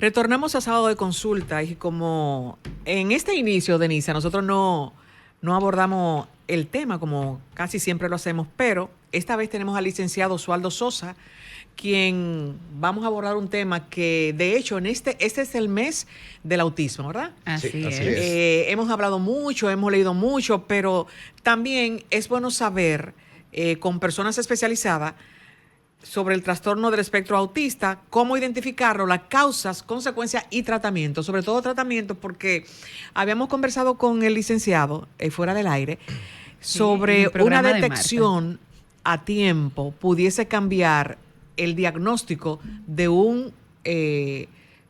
Retornamos a sábado de consulta y como en este inicio, Denise, nosotros no abordamos el tema como casi siempre lo hacemos, pero esta vez tenemos al licenciado Oswaldo Sosa, quien vamos a abordar un tema que de hecho este es el mes del autismo, ¿verdad? Así Sí, es. así es. Hemos hablado mucho, hemos leído mucho, pero también es bueno saber con personas especializadas sobre el trastorno del espectro autista, cómo identificarlo, las causas, consecuencias y tratamiento, sobre todo tratamiento, porque habíamos conversado con el licenciado fuera del aire En el sobre una programa de detección a tiempo pudiese cambiar el diagnóstico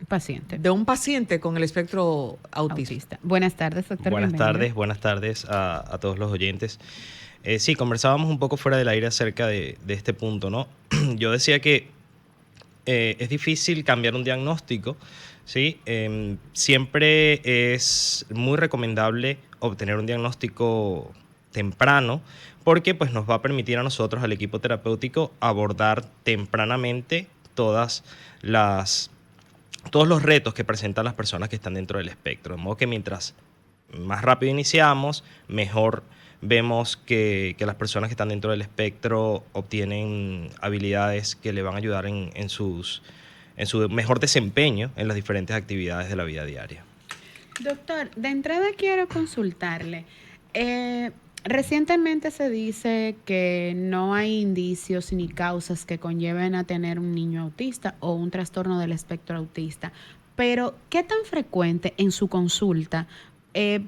Paciente. de un paciente con el espectro autista. Buenas tardes, doctor. Buenas tardes a todos los oyentes. Sí, conversábamos un poco fuera del aire acerca de este punto, ¿no? Yo decía que es difícil cambiar un diagnóstico, ¿sí? Siempre es muy recomendable obtener un diagnóstico temprano porque pues, nos va a permitir a nosotros, al equipo terapéutico, abordar tempranamente todos los retos que presentan las personas que están dentro del espectro. De modo que mientras más rápido iniciamos, mejor vemos que las personas que están dentro del espectro obtienen habilidades que le van a ayudar en su mejor desempeño en las diferentes actividades de la vida diaria. Doctor, de entrada quiero consultarle. Recientemente se dice que no hay indicios ni causas que conlleven a tener un niño autista o un trastorno del espectro autista, pero ¿qué tan frecuente en su consulta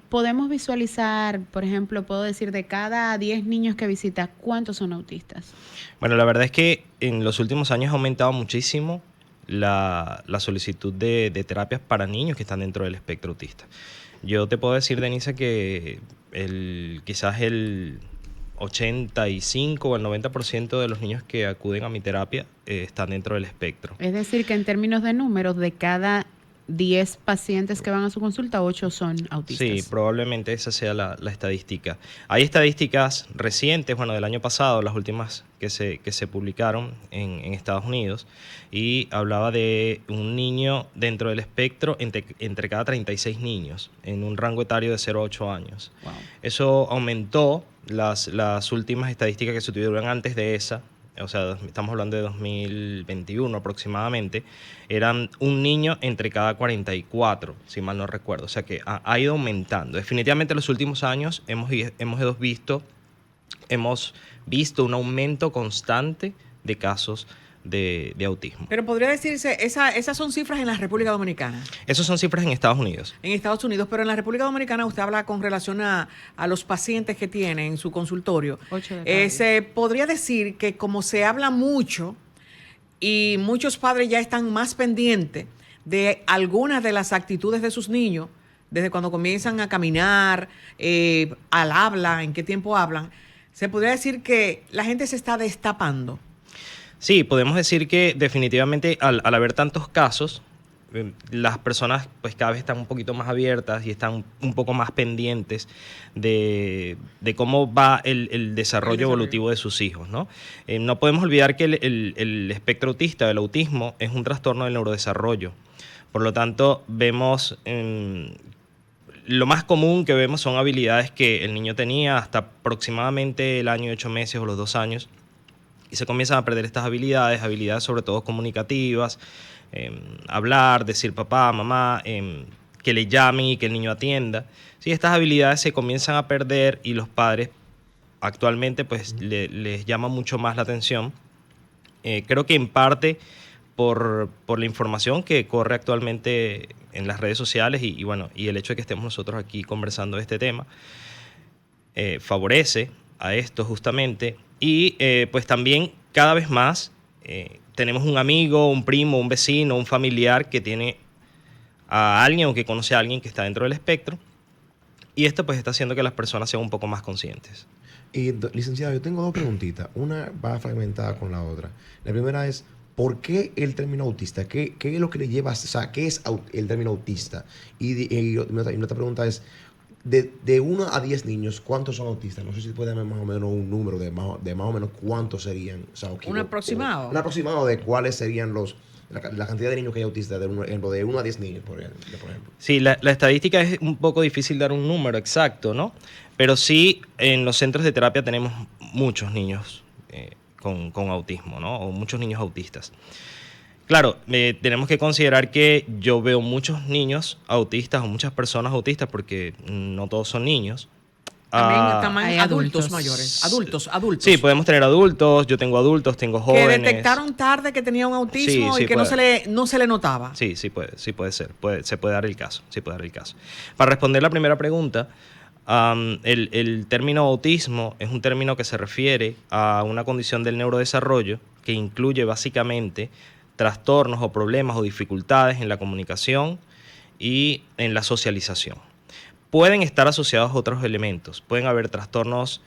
podemos visualizar, por ejemplo, puedo decir de cada 10 niños que visita, cuántos son autistas? Bueno, la verdad es que en los últimos años ha aumentado muchísimo la solicitud de terapias para niños que están dentro del espectro autista. Yo te puedo decir, Denise, que quizás el 85 o el 90% de los niños que acuden a mi terapia están dentro del espectro. Es decir, que en términos de números, de cada 10 pacientes que van a su consulta, 8 son autistas. Sí, probablemente esa sea la estadística. Hay estadísticas recientes, bueno, del año pasado, las últimas que se publicaron en Estados Unidos, y hablaba de un niño dentro del espectro entre cada 36 niños, en un rango etario de 0 a 8 años. Wow. Eso aumentó las últimas estadísticas que se tuvieron antes de esa. O sea, estamos hablando de 2021 aproximadamente, eran un niño entre cada 44, si mal no recuerdo. O sea que ha ido aumentando. Definitivamente en los últimos años hemos visto un aumento constante de casos de autismo. Pero podría decirse, esas son cifras en la República Dominicana. Esas son cifras en Estados Unidos. En Estados Unidos, pero en la República Dominicana usted habla con relación a los pacientes que tiene en su consultorio. 8 de cada 10. Se podría decir que como se habla mucho y muchos padres ya están más pendientes de algunas de las actitudes de sus niños, desde cuando comienzan a caminar, al habla, en qué tiempo hablan, se podría decir que la gente se está destapando. Sí, podemos decir que definitivamente al haber tantos casos, las personas pues cada vez están un poquito más abiertas y están un poco más pendientes de cómo va el desarrollo evolutivo de sus hijos, ¿no? No podemos olvidar que el espectro autista, el autismo, es un trastorno del neurodesarrollo. Por lo tanto, vemos lo más común que vemos son habilidades que el niño tenía hasta aproximadamente el año y 8 meses o los 2 años, y se comienzan a perder estas habilidades sobre todo comunicativas, hablar, decir papá, mamá, que le llamen y que el niño atienda. Sí, estas habilidades se comienzan a perder y los padres actualmente pues les llama mucho más la atención. Creo que en parte por la información que corre actualmente en las redes sociales y el hecho de que estemos nosotros aquí conversando de este tema favorece a esto justamente. Y pues también cada vez más tenemos un amigo, un primo, un vecino, un familiar que tiene a alguien o que conoce a alguien que está dentro del espectro, y esto pues está haciendo que las personas sean un poco más conscientes. Licenciado, yo tengo dos preguntitas. Una va fragmentada con la otra. La primera es, ¿por qué el término autista? ¿Qué es lo que le lleva, o sea, qué es el término autista? Y mi otra pregunta es, de 1 a 10 niños, ¿cuántos son autistas? No sé si puede darme más o menos un número de más o menos cuántos serían. O sea, ¿Un aproximado? Un aproximado de cuáles serían la cantidad de niños que hay autistas, de 1 a 10 niños, por ejemplo. Sí, la estadística es un poco difícil dar un número exacto, ¿no? Pero sí, en los centros de terapia tenemos muchos niños con autismo, ¿no? O muchos niños autistas. Claro, tenemos que considerar que yo veo muchos niños autistas o muchas personas autistas porque no todos son niños. También hay adultos adultos. mayores. Adultos. Sí, podemos tener adultos, yo tengo adultos, tengo Que jóvenes. detectaron tarde que tenía un autismo Sí, y que no se le notaba. Sí, sí puede ser. Se puede dar el caso. Sí puede dar el caso. Para responder la primera pregunta, el término autismo es un término que se refiere a una condición del neurodesarrollo que incluye básicamente trastornos o problemas o dificultades en la comunicación y en la socialización. Pueden estar asociados a otros elementos. Pueden haber trastornos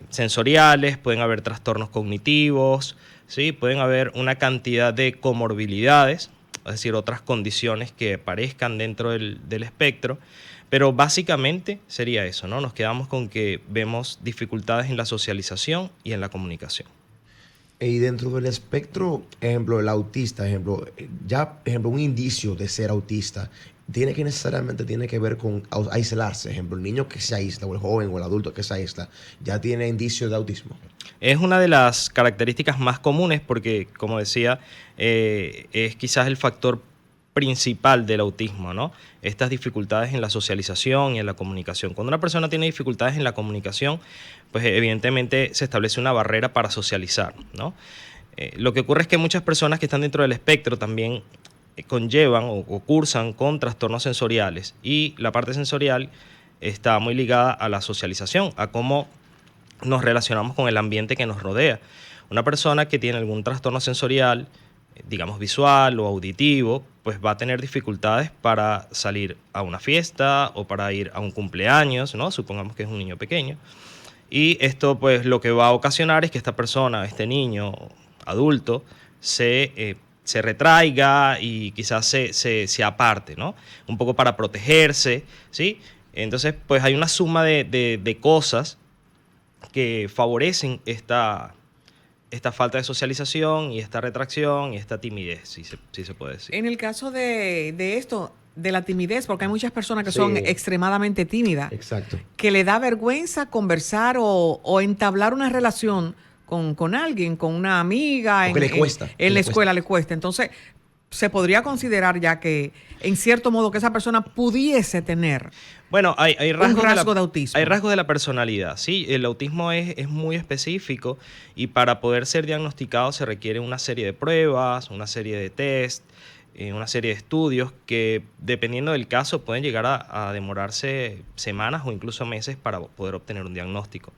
sensoriales, pueden haber trastornos cognitivos, ¿sí? Pueden haber una cantidad de comorbilidades, es decir, otras condiciones que aparezcan dentro del espectro, pero básicamente sería eso, ¿no? Nos quedamos con que vemos dificultades en la socialización y en la comunicación. Y dentro del espectro, ejemplo, el autista, ejemplo, un indicio de ser autista, necesariamente tiene que ver con aislarse. Ejemplo, el niño que se aísla, o el joven o el adulto que se aísla, ya tiene indicios de autismo. Es una de las características más comunes porque, como decía, es quizás el factor principal del autismo, ¿no? Estas dificultades en la socialización y en la comunicación. Cuando una persona tiene dificultades en la comunicación, pues evidentemente se establece una barrera para socializar, ¿no? Lo que ocurre es que muchas personas que están dentro del espectro también conllevan o cursan con trastornos sensoriales, y la parte sensorial está muy ligada a la socialización, a cómo nos relacionamos con el ambiente que nos rodea. Una persona que tiene algún trastorno sensorial, digamos visual o auditivo, pues va a tener dificultades para salir a una fiesta o para ir a un cumpleaños, ¿no? Supongamos que es un niño pequeño. Y esto pues lo que va a ocasionar es que esta persona, este niño adulto, se retraiga y quizás se aparte, ¿no? Un poco para protegerse, ¿sí? Entonces pues hay una suma de cosas que favorecen esta falta de socialización y esta retracción y esta timidez, si se puede decir. En el caso de esto, de la timidez, porque hay muchas personas que Sí. son extremadamente tímidas, Exacto. que le da vergüenza conversar o entablar una relación con alguien, con una amiga. Porque le cuesta. En la escuela le cuesta. Entonces, se podría considerar ya que, en cierto modo, que esa persona pudiese tener Bueno, hay rasgos un rasgo de autismo. Hay rasgos de la personalidad, ¿sí? El autismo es muy específico y para poder ser diagnosticado se requiere una serie de pruebas, una serie de test, una serie de estudios que, dependiendo del caso, pueden llegar a demorarse semanas o incluso meses para poder obtener un diagnóstico.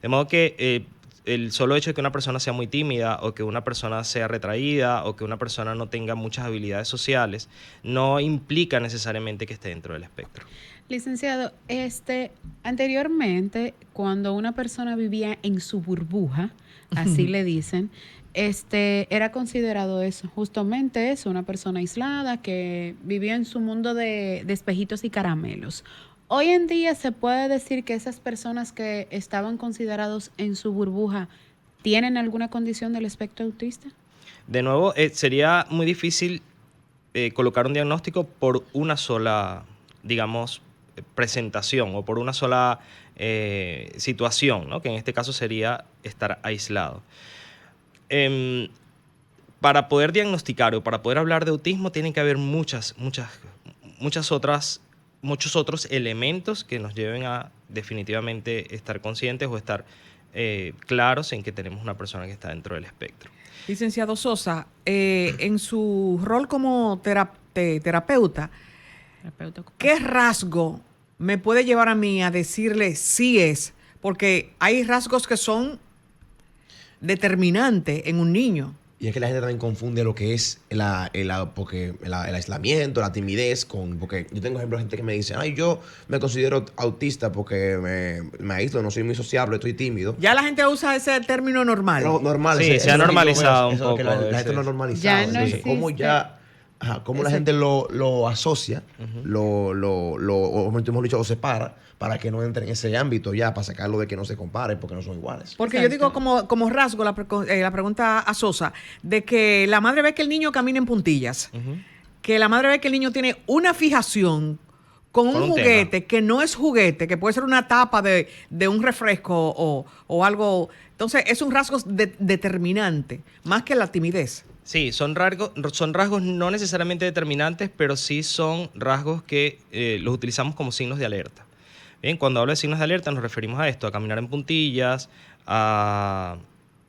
De modo que el solo hecho de que una persona sea muy tímida o que una persona sea retraída o que una persona no tenga muchas habilidades sociales no implica necesariamente que esté dentro del espectro. Licenciado, anteriormente, cuando una persona vivía en su burbuja, así le dicen, era considerado eso, justamente eso, una persona aislada que vivía en su mundo de espejitos y caramelos. Hoy en día se puede decir que esas personas que estaban considerados en su burbuja tienen alguna condición del espectro autista. De nuevo, sería muy difícil colocar un diagnóstico por una sola, digamos, presentación o por una sola situación, ¿no? Que en este caso sería estar aislado. Para poder diagnosticar o para poder hablar de autismo tienen que haber muchos otros elementos que nos lleven a definitivamente estar conscientes o estar claros en que tenemos una persona que está dentro del espectro. Licenciado Sosa, en su rol como terapeuta, ¿qué rasgo me puede llevar a mí a decirle sí es? Porque hay rasgos que son determinantes en un niño. Y es que la gente también confunde lo que es porque el aislamiento, la timidez, porque yo tengo ejemplos de gente que me dice, ay, yo me considero autista porque me aíslo, no soy muy sociable, estoy tímido. Ya la gente usa ese término normal. No, normal. Sí, se ha normalizado un eso es lo que poco la gente ese. lo ha normalizado. Ya no Entonces, existe. como ya cómo la gente lo asocia, o mejor dicho, lo separa para que no entre en ese ámbito ya, para sacarlo de que no se comparen porque no son iguales. Porque Exacto. yo digo como rasgo la pregunta a Sosa, de que la madre ve que el niño camina en puntillas, que la madre ve que el niño tiene una fijación con un juguete tema que no es juguete, que puede ser una tapa de un refresco o algo. Entonces, es un rasgo determinante, más que la timidez. Sí, son rasgos no necesariamente determinantes, pero sí son rasgos que los utilizamos como signos de alerta. Bien, cuando hablo de signos de alerta nos referimos a esto, a caminar en puntillas, a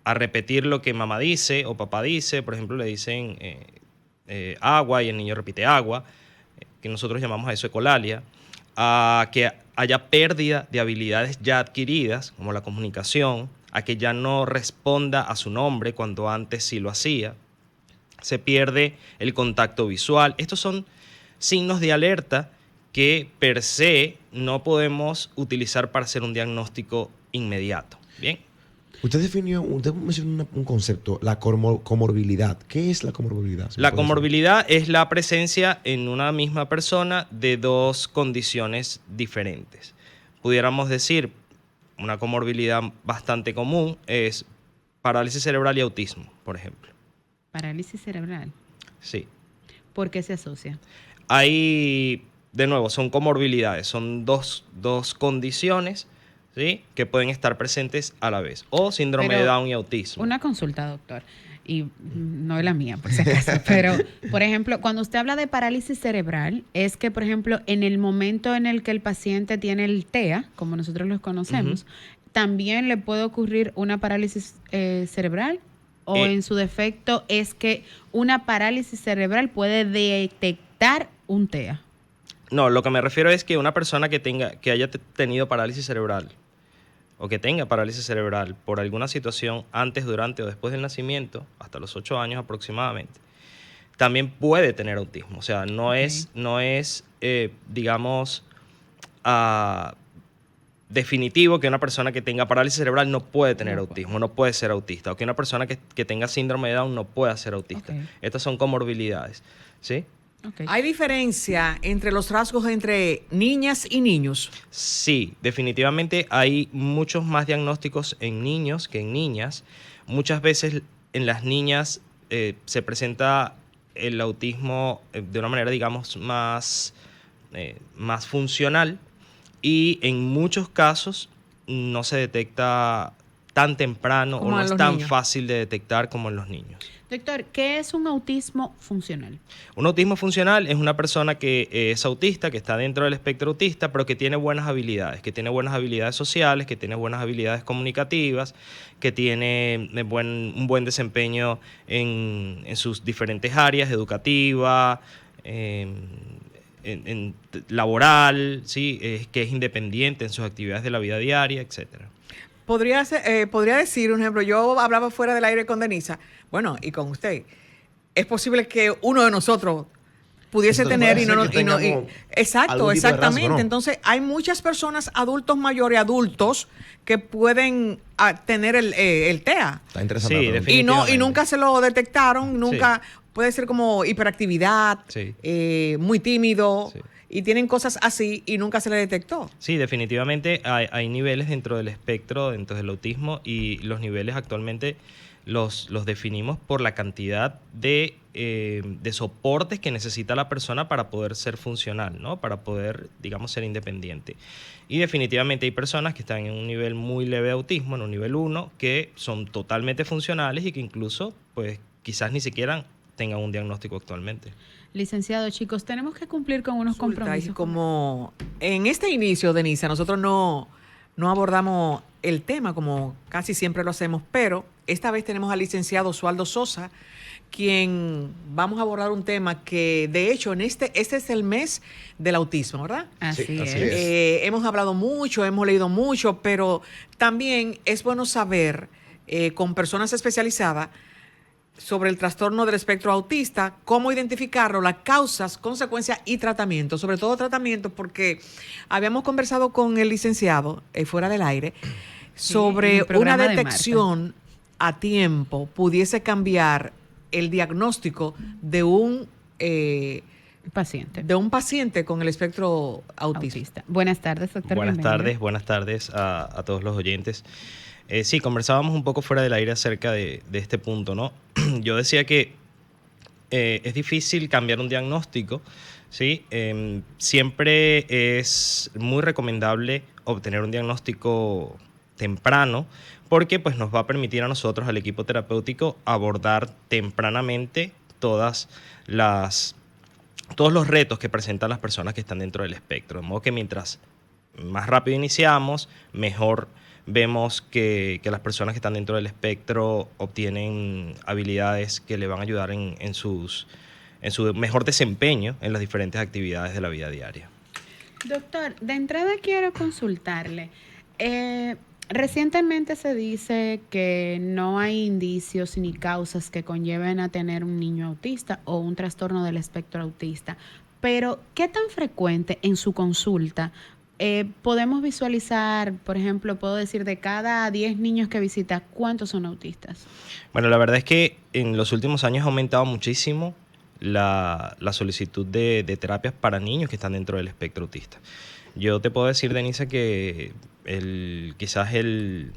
repetir lo que mamá dice o papá dice. Por ejemplo, le dicen agua y el niño repite agua, que nosotros llamamos a eso ecolalia. A que haya pérdida de habilidades ya adquiridas, como la comunicación, a que ya no responda a su nombre cuando antes sí lo hacía. Se pierde el contacto visual. Estos son signos de alerta que per se no podemos utilizar para hacer un diagnóstico inmediato. Bien. Usted mencionó un concepto, la comorbilidad. ¿Qué es la comorbilidad? La comorbilidad es la presencia en una misma persona de dos condiciones diferentes. Pudiéramos decir, una comorbilidad bastante común es parálisis cerebral y autismo, por ejemplo. Parálisis cerebral. Sí. ¿Por qué se asocia? Hay, de nuevo, son comorbilidades, son dos condiciones, ¿sí?, que pueden estar presentes a la vez. O síndrome Pero de Down y autismo. Una consulta, doctor, y no es la mía, por si acaso, pero, por ejemplo, cuando usted habla de parálisis cerebral, es que, por ejemplo, en el momento en el que el paciente tiene el TEA, como nosotros los conocemos, ¿también le puede ocurrir una parálisis cerebral? ¿O en su defecto es que una parálisis cerebral puede detectar un TEA? No, lo que me refiero es que una persona que haya tenido parálisis cerebral o que tenga parálisis cerebral por alguna situación antes, durante o después del nacimiento, hasta los 8 años aproximadamente, también puede tener autismo. O sea, no es digamos, definitivo que una persona que tenga parálisis cerebral no puede tener autismo, no puede ser autista, o que una persona que tenga síndrome de Down no pueda ser autista. Estas son comorbilidades, ¿sí? ¿Hay diferencia entre los rasgos entre niñas y niños? Sí, definitivamente hay muchos más diagnósticos en niños que en niñas. Muchas veces en las niñas se presenta el autismo de una manera, digamos, más funcional, y en muchos casos no se detecta tan temprano o no es tan fácil de detectar como en los niños. Doctor, ¿qué es un autismo funcional? Un autismo funcional es una persona que es autista, que está dentro del espectro autista, pero que tiene buenas habilidades, sociales, que tiene buenas habilidades comunicativas, que tiene un buen desempeño en sus diferentes áreas, educativa, laboral, ¿sí? Que es independiente en sus actividades de la vida diaria, etcétera. Podría decir, un ejemplo, yo hablaba fuera del aire con Denisa, bueno, y con usted. Es posible que uno de nosotros pudiese tener exactamente. ¿No? Entonces, hay muchas personas, adultos mayores, adultos, que pueden tener el TEA. Está interesante. Sí, definitivamente. Y nunca se lo detectaron, nunca. Sí. Puede ser como hiperactividad, sí. Muy tímido. Sí. Y tienen cosas así y nunca se le detectó. Sí, definitivamente hay niveles dentro del espectro, dentro del autismo, y los niveles actualmente los definimos por la cantidad de soportes que necesita la persona para poder ser funcional, ¿no? Para poder, digamos, ser independiente. Y definitivamente hay personas que están en un nivel muy leve de autismo, en un nivel 1, que son totalmente funcionales y que incluso, pues, quizás ni siquiera tengan un diagnóstico actualmente. Licenciado, chicos, tenemos que cumplir con unos compromisos. Como en este inicio, Denisa, nosotros no abordamos el tema como casi siempre lo hacemos, pero esta vez tenemos al licenciado Oswaldo Sosa, quien vamos a abordar un tema que, de hecho, este es el mes del autismo, ¿verdad? Así es. Hemos hablado mucho, hemos leído mucho, pero también es bueno saber con personas especializadas sobre el trastorno del espectro autista, cómo identificarlo, las causas, consecuencias y tratamientos, sobre todo tratamientos, porque habíamos conversado con el licenciado fuera del aire sobre una detección a tiempo pudiese cambiar el diagnóstico de un Paciente. de un paciente con el espectro autista. Buenas tardes, doctor. Buenas tardes a todos los oyentes. Sí, conversábamos un poco fuera del aire acerca de este punto, ¿no? Yo decía que es difícil cambiar un diagnóstico, ¿sí? Siempre es muy recomendable obtener un diagnóstico temprano porque pues, nos va a permitir a nosotros, al equipo terapéutico, abordar tempranamente todos los retos que presentan las personas que están dentro del espectro. De modo que mientras más rápido iniciamos, mejor vemos que las personas que están dentro del espectro obtienen habilidades que le van a ayudar en su mejor desempeño en las diferentes actividades de la vida diaria. Doctor, de entrada quiero consultarle. Recientemente se dice que no hay indicios ni causas que conlleven a tener un niño autista o un trastorno del espectro autista, pero ¿qué tan frecuente en su consulta podemos visualizar, por ejemplo, puedo decir de cada 10 niños que visita, cuántos son autistas? Bueno, la verdad es que en los últimos años ha aumentado muchísimo la solicitud de terapias para niños que están dentro del espectro autista. Yo te puedo decir, Denise, que quizás el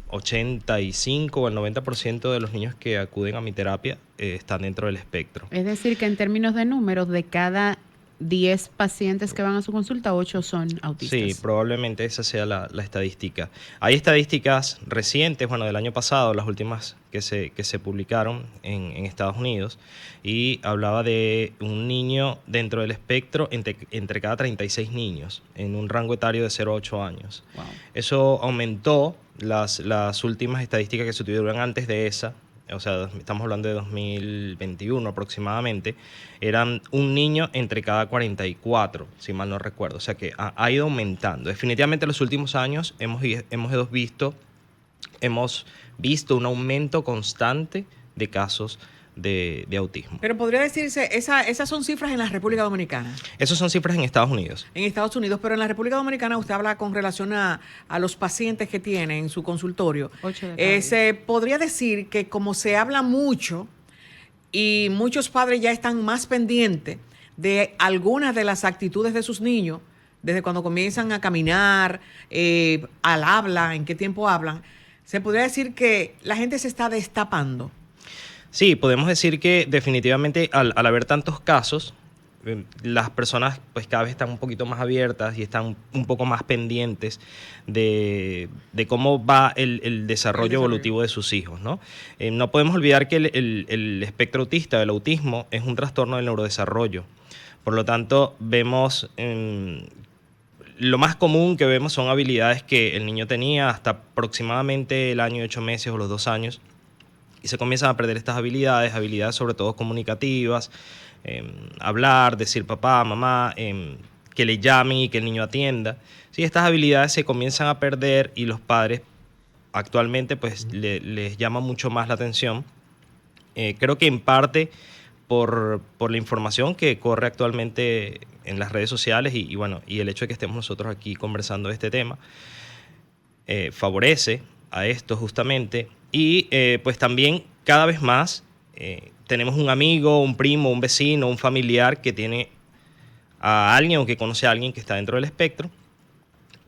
85 o el 90% de los niños que acuden a mi terapia están dentro del espectro. Es decir, que en términos de números, de cada 10 pacientes que van a su consulta, 8 son autistas. Sí, probablemente esa sea la estadística. Hay estadísticas recientes, bueno, del año pasado, las últimas que se publicaron en Estados Unidos, y hablaba de un niño dentro del espectro entre cada 36 niños, en un rango etario de 0 a 8 años. Wow. Eso aumentó las últimas estadísticas que se tuvieron antes de esa. O sea, estamos hablando de 2021 aproximadamente, eran un niño entre cada 44, si mal no recuerdo. O sea que ha ido aumentando. Definitivamente en los últimos años hemos visto un aumento constante de casos de autismo. Pero podría decirse, esas son cifras en la República Dominicana. Esas son cifras en Estados Unidos. En Estados Unidos, pero en la República Dominicana usted habla con relación a los pacientes que tiene en su consultorio. 8 de cada 10. Se podría decir que como se habla mucho y muchos padres ya están más pendientes de algunas de las actitudes de sus niños, desde cuando comienzan a caminar, al habla, en qué tiempo hablan, se podría decir que la gente se está destapando. Sí, podemos decir que definitivamente al haber tantos casos, las personas pues cada vez están un poquito más abiertas y están un poco más pendientes de cómo va el desarrollo evolutivo de sus hijos, ¿no? No podemos olvidar que el espectro autista, el autismo, es un trastorno del neurodesarrollo. Por lo tanto, vemos lo más común que vemos son habilidades que el niño tenía hasta aproximadamente el año y 8 meses o los 2 años, y se comienzan a perder estas habilidades sobre todo comunicativas, hablar, decir papá, mamá, que le llamen y que el niño atienda. Sí, estas habilidades se comienzan a perder y los padres actualmente pues les llama mucho más la atención. Creo que en parte por la información que corre actualmente en las redes sociales y el hecho de que estemos nosotros aquí conversando de este tema favorece a esto justamente. Y pues también cada vez más tenemos un amigo, un primo, un vecino, un familiar que tiene a alguien o que conoce a alguien que está dentro del espectro,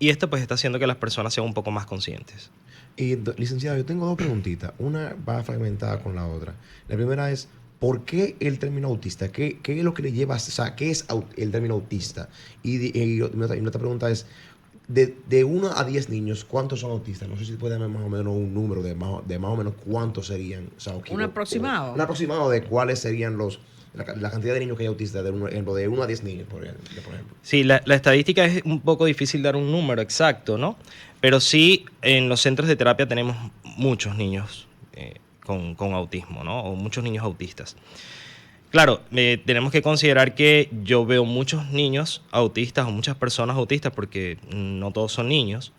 y esto pues está haciendo que las personas sean un poco más conscientes. Licenciado, yo tengo dos preguntitas. Una va fragmentada con la otra. La primera es, ¿por qué el término autista? ¿Qué es lo que le lleva, o sea, qué es el término autista? Y mi otra pregunta es, de 1 a 10 niños, ¿cuántos son autistas? No sé si puede darme más o menos un número de más o menos cuántos serían. O sea, ¿Un aproximado? Un aproximado de cuáles serían la cantidad de niños que hay autistas, de 1 a 10 niños, por ejemplo. Sí, la estadística es un poco difícil dar un número exacto, ¿no? Pero sí, en los centros de terapia tenemos muchos niños con autismo, ¿no? O muchos niños autistas. Claro, tenemos que considerar que yo veo muchos niños autistas o muchas personas autistas porque no todos son niños.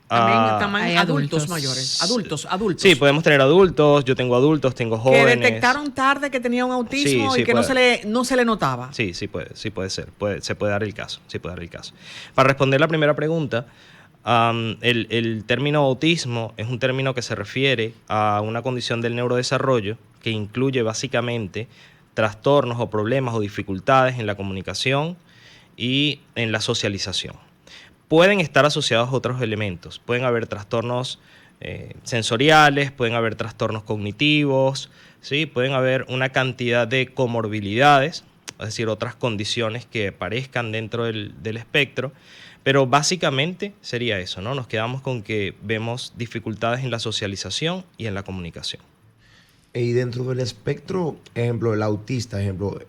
También hay adultos adultos. mayores. Adultos. Sí, podemos tener adultos, yo tengo adultos, tengo jóvenes. Que detectaron tarde que tenía un autismo Sí, y que no se le notaba. Sí, puede ser. Se puede dar el caso. Para responder la primera pregunta, el término autismo es un término que se refiere a una condición del neurodesarrollo que incluye básicamente trastornos o problemas o dificultades en la comunicación y en la socialización. Pueden estar asociados a otros elementos. Pueden haber trastornos sensoriales, pueden haber trastornos cognitivos, ¿sí? Pueden haber una cantidad de comorbilidades, es decir, otras condiciones que aparezcan dentro del espectro, pero básicamente sería eso, ¿no? Nos quedamos con que vemos dificultades en la socialización y en la comunicación. Y dentro del espectro, ejemplo, el autista, ejemplo,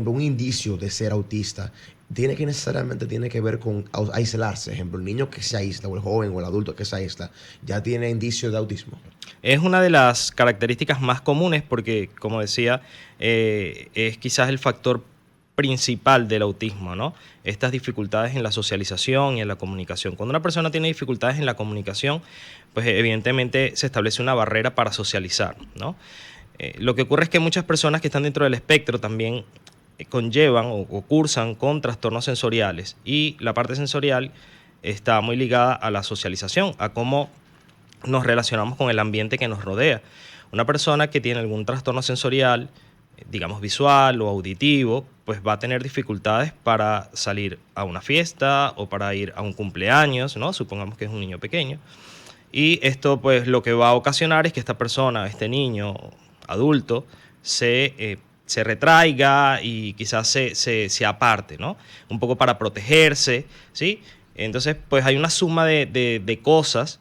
un indicio de ser autista, tiene que ver con aislarse. Ejemplo, el niño que se aísla, o el joven o el adulto que se aísla, ya tiene indicios de autismo. Es una de las características más comunes porque, como decía, es quizás el factor principal del autismo, ¿no? Estas dificultades en la socialización y en la comunicación. Cuando una persona tiene dificultades en la comunicación, pues evidentemente se establece una barrera para socializar, ¿no? Lo que ocurre es que muchas personas que están dentro del espectro también conllevan o cursan con trastornos sensoriales, y la parte sensorial está muy ligada a la socialización, a cómo nos relacionamos con el ambiente que nos rodea. Una persona que tiene algún trastorno sensorial, digamos visual o auditivo, pues va a tener dificultades para salir a una fiesta o para ir a un cumpleaños, ¿no? Supongamos que es un niño pequeño. Y esto pues lo que va a ocasionar es que esta persona, este niño adulto, se retraiga y quizás se aparte, ¿no? Un poco para protegerse, ¿sí? Entonces pues hay una suma de cosas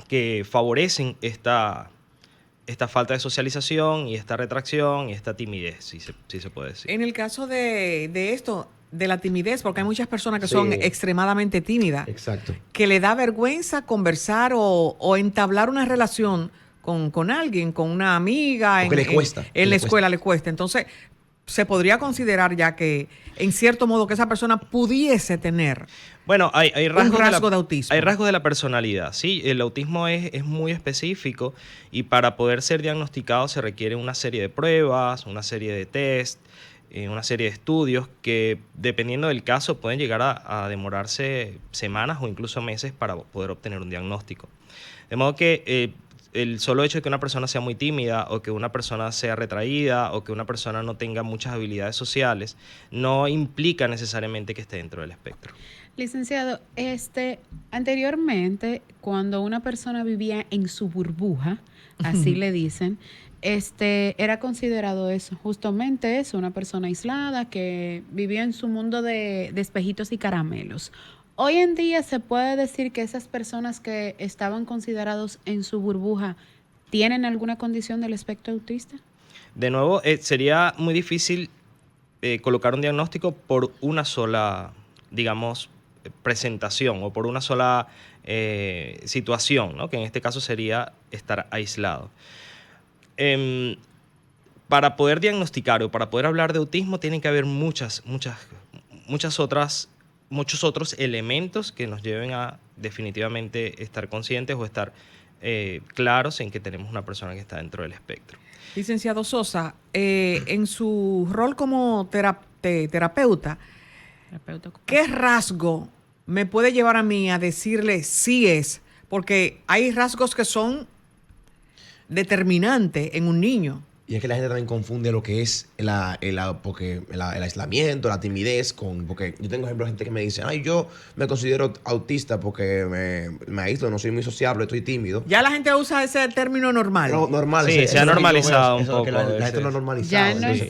que favorecen esta falta de socialización y esta retracción y esta timidez, si se puede decir. En el caso de esto, de la timidez, porque hay muchas personas que Sí. son extremadamente tímidas, Exacto. que le da vergüenza conversar o entablar una relación con alguien, con una amiga. Porque le cuesta. En la Le escuela le cuesta. Entonces, se podría considerar ya que, en cierto modo, que esa persona pudiese tener Bueno, hay rasgos, rasgo de autismo. Hay rasgos de la personalidad, ¿sí? El autismo es muy específico y para poder ser diagnosticado se requiere una serie de pruebas, una serie de test, una serie de estudios que, dependiendo del caso, pueden llegar a demorarse semanas o incluso meses para poder obtener un diagnóstico. De modo que el solo hecho de que una persona sea muy tímida o que una persona sea retraída o que una persona no tenga muchas habilidades sociales no implica necesariamente que esté dentro del espectro. Licenciado, anteriormente, cuando una persona vivía en su burbuja, así le dicen, era considerado eso, justamente eso, una persona aislada que vivía en su mundo de espejitos y caramelos. Hoy en día se puede decir que esas personas que estaban considerados en su burbuja tienen alguna condición del espectro autista. De nuevo, sería muy difícil colocar un diagnóstico por una sola, digamos, presentación o por una sola situación, ¿no? Que en este caso sería estar aislado. Para poder diagnosticar o para poder hablar de autismo tienen que haber muchos otros elementos que nos lleven a definitivamente estar conscientes o estar claros en que tenemos una persona que está dentro del espectro. Licenciado Sosa, en su rol como terapeuta, ¿qué rasgo me puede llevar a mí a decirle sí es? Porque hay rasgos que son determinantes en un niño. Y es que la gente también confunde lo que es porque el aislamiento, la timidez, porque yo tengo ejemplos de gente que me dice, ay, yo me considero autista porque me aíslo, no soy muy sociable, estoy tímido. Ya la gente usa ese término normal. No, normal. Sí, se ha normalizado un poco. La gente lo ha normalizado. Ya no Entonces,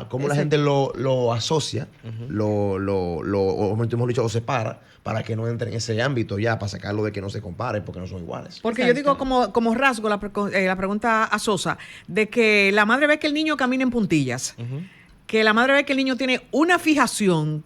cómo la gente lo asocia, o hemos dicho, lo separa, para que no entre en ese ámbito ya, para sacarlo de que no se comparen, porque no son iguales. Porque Exacto. yo digo como rasgo la pregunta a Sosa, de que la madre ve que el niño camina en puntillas, que la madre ve que el niño tiene una fijación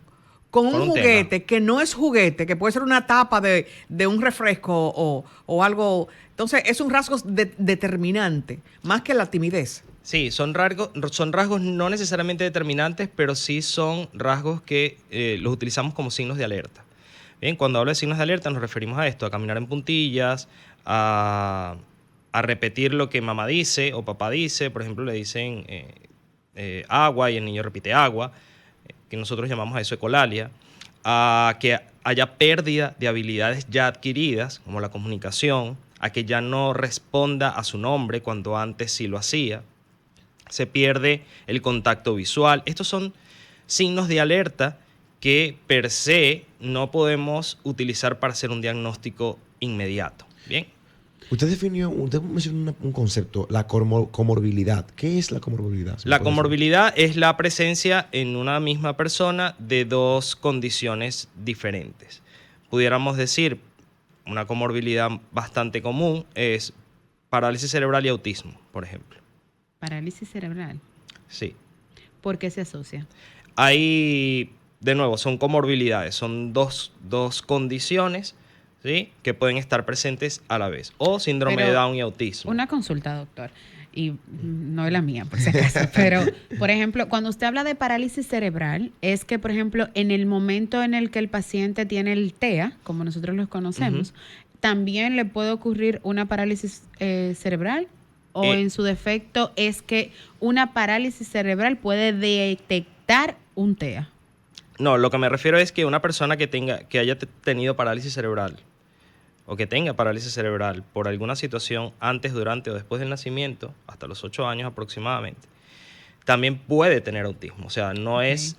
con un juguete tema que no es juguete, que puede ser una tapa de un refresco o algo. Entonces, es un rasgo determinante, más que la timidez. Sí, son rasgos no necesariamente determinantes, pero sí son rasgos que los utilizamos como signos de alerta. Bien, cuando hablo de signos de alerta nos referimos a esto, a caminar en puntillas, a repetir lo que mamá dice o papá dice. Por ejemplo, le dicen agua y el niño repite agua, que nosotros llamamos a eso ecolalia. A que haya pérdida de habilidades ya adquiridas, como la comunicación, a que ya no responda a su nombre cuando antes sí lo hacía. se pierde el contacto visual. Estos son signos de alerta que per se no podemos utilizar para hacer un diagnóstico inmediato. Bien. Usted mencionó un concepto, la comorbilidad. ¿Qué es la comorbilidad? La comorbilidad es la presencia en una misma persona de dos condiciones diferentes. Pudiéramos decir, una comorbilidad bastante común es parálisis cerebral y autismo, por ejemplo. Parálisis cerebral. Sí. ¿Por qué se asocia? Hay, de nuevo, son comorbilidades, son dos condiciones, ¿sí?, que pueden estar presentes a la vez. O síndrome Pero de Down y autismo. Una consulta, doctor, y no es la mía, por si acaso, pero, por ejemplo, cuando usted habla de parálisis cerebral, es que, por ejemplo, en el momento en el que el paciente tiene el TEA, como nosotros los conocemos, ¿también le puede ocurrir una parálisis cerebral? ¿O en su defecto es que una parálisis cerebral puede detectar un TEA? No, lo que me refiero es que una persona que haya tenido parálisis cerebral o que tenga parálisis cerebral por alguna situación antes, durante o después del nacimiento, hasta los 8 años aproximadamente, también puede tener autismo. O sea, no es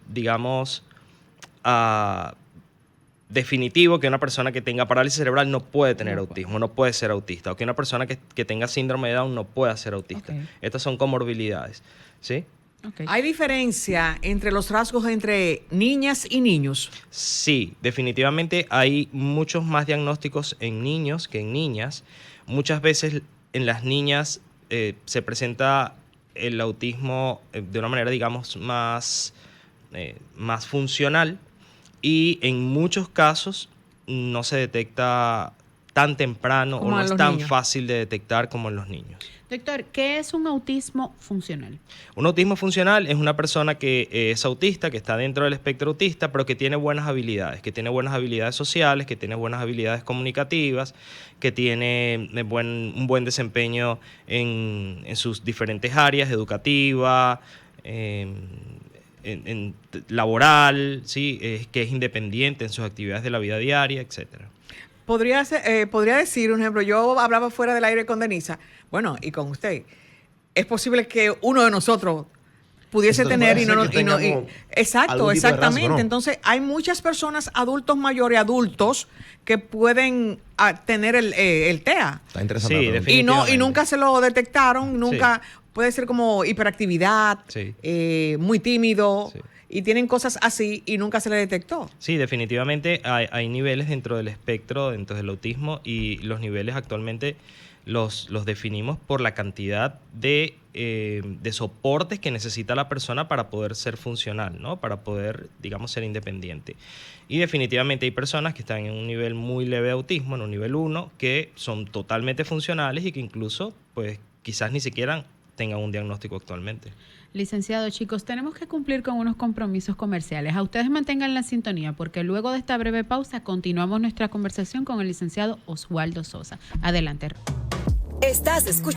digamos, definitivo que una persona que tenga parálisis cerebral no puede tener autismo, no puede ser autista, o que una persona que tenga síndrome de Down no pueda ser autista. Estas son comorbilidades, ¿sí? ¿Hay diferencia entre los rasgos entre niñas y niños? Sí, definitivamente hay muchos más diagnósticos en niños que en niñas. Muchas veces en las niñas se presenta el autismo de una manera, digamos, más funcional, y en muchos casos no se detecta tan temprano o no es tan fácil de detectar como en los niños. Doctor, ¿qué es un autismo funcional? Un autismo funcional es una persona que es autista, que está dentro del espectro autista, pero que tiene buenas habilidades, sociales, que tiene buenas habilidades comunicativas, que tiene un buen desempeño en sus diferentes áreas, educativa, laboral, ¿sí? Que es independiente en sus actividades de la vida diaria, etcétera. Podría decir, un ejemplo, yo hablaba fuera del aire con Denisa, bueno, y con usted. Es posible que uno de nosotros pudiese tener exactamente. ¿No? Entonces, hay muchas personas, adultos mayores, adultos, que pueden tener el TEA. Está interesante. Sí, definitivamente. Y nunca se lo detectaron, nunca. Sí. Puede ser como hiperactividad, sí. Muy tímido. Sí. Y tienen cosas así y nunca se le detectó. Sí, definitivamente hay niveles dentro del espectro, dentro del autismo, y los niveles actualmente los definimos por la cantidad de soportes que necesita la persona para poder ser funcional, ¿no? Para poder, digamos, ser independiente. Y definitivamente hay personas que están en un nivel muy leve de autismo, en un nivel 1, que son totalmente funcionales y que incluso, pues, quizás ni siquiera tengan un diagnóstico actualmente. Licenciado, chicos, tenemos que cumplir con unos compromisos comerciales. A ustedes mantengan la sintonía porque luego de esta breve pausa continuamos nuestra conversación con el licenciado Oswaldo Sosa. Adelante. Estás escuchando